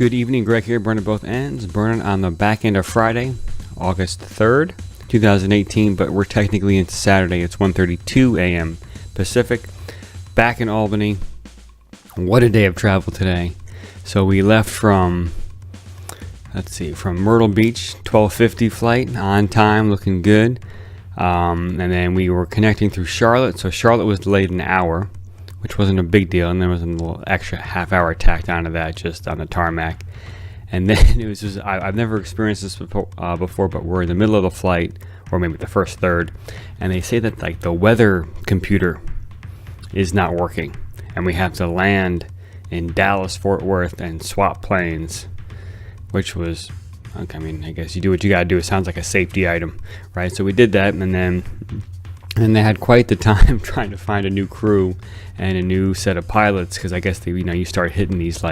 Good evening, Greg here, burning both ends, burning on the back end of Friday, August 3rd, 2018, but we're technically into Saturday. It's 1:32 a.m. Pacific, back in Albany. What a day of travel today. So we left from Myrtle Beach, 12:50 flight, on time, looking good. And then we were connecting through Charlotte, so Charlotte was delayed an hour, which wasn't a big deal, and there was a little extra half hour tacked onto that just on the tarmac. And then it was just, I've never experienced this before, but we're in the middle of the flight, or maybe the first third, and they say that like the weather computer is not working, and we have to land in Dallas, Fort Worth, and swap planes, which was, okay, I mean, I guess you do what you gotta do. It sounds like a safety item, right? So we did that, and they had quite the time trying to find a new crew and a new set of pilots, because I guess you start hitting these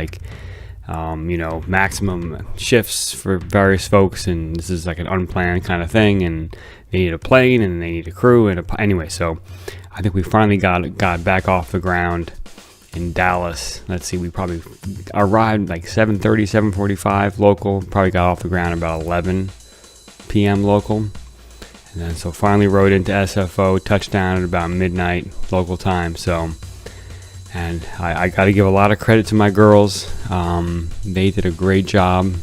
maximum shifts for various folks, and this is like an unplanned kind of thing, and they need a plane and they need a crew anyway. So I think we finally got back off the ground in Dallas. Let's see, we probably arrived like 7:30, 7:45 local. Probably got off the ground about 11 p.m. local. And then so finally rode into SFO, touchdown at about midnight local time. So, and I got to give a lot of credit to my girls. They did a great job.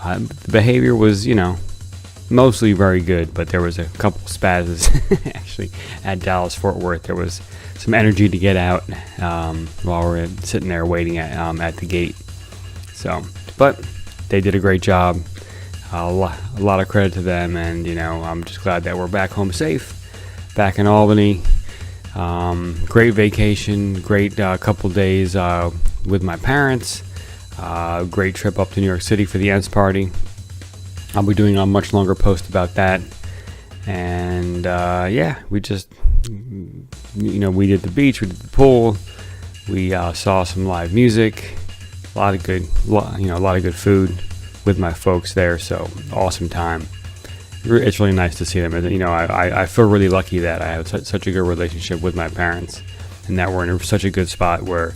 The behavior was, mostly very good, but there was a couple spazzes actually at Dallas Fort Worth. There was some energy to get out while we're sitting there waiting at the gate. So, but they did a great job. A lot of credit to them, and I'm just glad that we're back home safe, back in Albany. Great vacation, great couple days with my parents. Great trip up to New York City for the Ense party. I'll be doing a much longer post about that. And we just, we did the beach, we did the pool, we saw some live music, a lot of good food with my folks there. So awesome time. It's really nice to see them. I feel really lucky that I have such a good relationship with my parents, and that we're in such a good spot where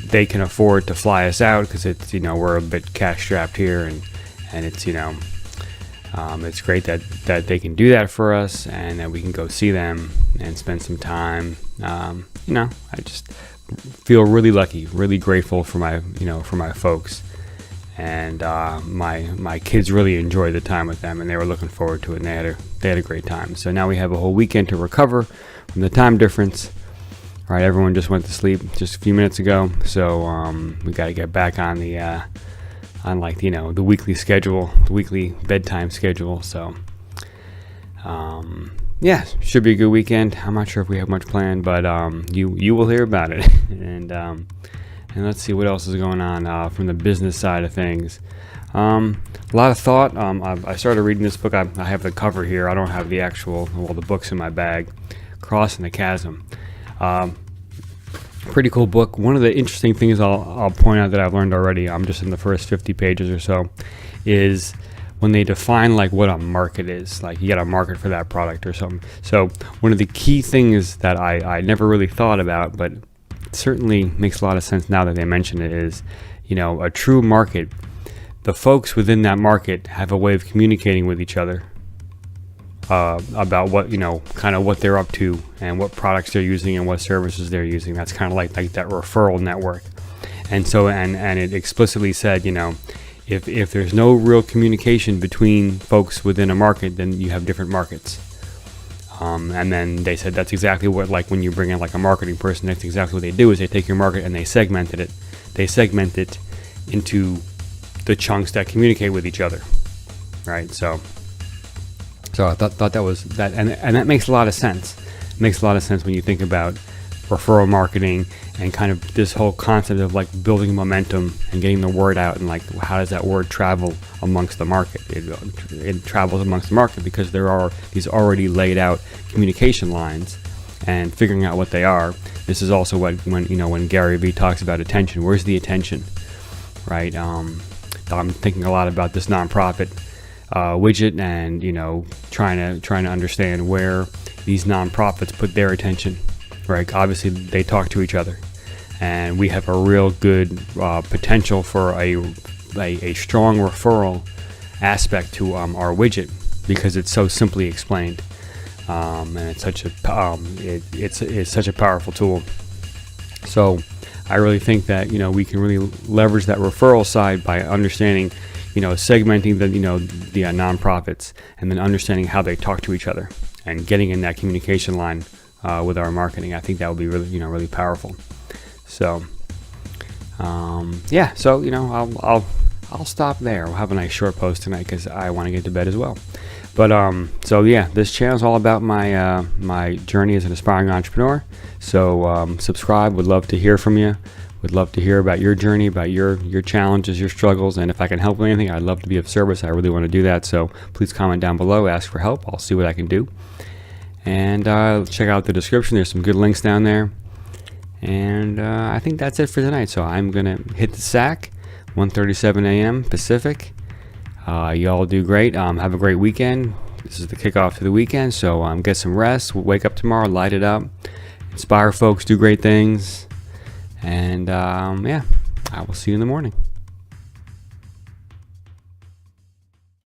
they can afford to fly us out, because it's we're a bit cash strapped here, and it's it's great that they can do that for us, and that we can go see them and spend some time. I just feel really lucky, really grateful for my folks, and my kids really enjoyed the time with them, and they were looking forward to it, and they had a great time. So now we have a whole weekend to recover from the time difference. All right, everyone just went to sleep just a few minutes ago, so we got to get back on the the weekly schedule, the weekly bedtime schedule. So should be a good weekend. I'm not sure if we have much planned, but you will hear about it. and let's see what else is going on from the business side of things. A lot of thought. I started reading this book. I have the cover here. I don't have the the books in my bag. Crossing the Chasm. Pretty cool book. One of the interesting things I'll point out that I've learned already, I'm just in the first 50 pages or so, is when they define like what a market is. Like you got a market for that product or something. So one of the key things that I never really thought about, but it certainly makes a lot of sense now that they mention it, is a true market. The folks within that market have a way of communicating with each other about what kind of what they're up to, and what products they're using, and what services they're using. That's kind of like that referral network. And so and it explicitly said, if there's no real communication between folks within a market, then you have different markets. And then they said that's exactly what, like when you bring in like a marketing person, that's exactly what they do, is they take your market and they segment it into the chunks that communicate with each other, right? So I thought that was that, and that makes a lot of sense. It makes a lot of sense when you think about referral marketing and kind of this whole concept of like building momentum and getting the word out, and like how does that word travel amongst the market? It travels amongst the market because there are these already laid out communication lines, and figuring out what they are. This is also when Gary Vee talks about attention. Where's the attention, right? I'm thinking a lot about this nonprofit widget, and trying to understand where these nonprofits put their attention, right? Obviously they talk to each other, and we have a real good potential for a strong referral aspect to our widget, because it's so simply explained, and it's such a it's such a powerful tool. So I really think that we can really leverage that referral side by understanding, segmenting the the nonprofits, and then understanding how they talk to each other and getting in that communication line with our marketing. I think that would be really really powerful. So yeah, so I'll stop there. We'll have a nice short post tonight because I want to get to bed as well. But so yeah, this channel is all about my my journey as an aspiring entrepreneur. So subscribe. Would love to hear from you. Would love to hear about your journey, about your challenges, your struggles, and if I can help with anything, I'd love to be of service. I really want to do that. So please comment down below, ask for help. I'll see what I can do. And check out the description. There's some good links down there. And I think that's it for tonight. So I'm gonna hit the sack. 1:37 a.m. Pacific. Y'all do great. Have a great weekend. This is the kickoff to the weekend, so get some rest. We'll wake up tomorrow, light it up, inspire folks, do great things, and yeah, I will see you in the morning.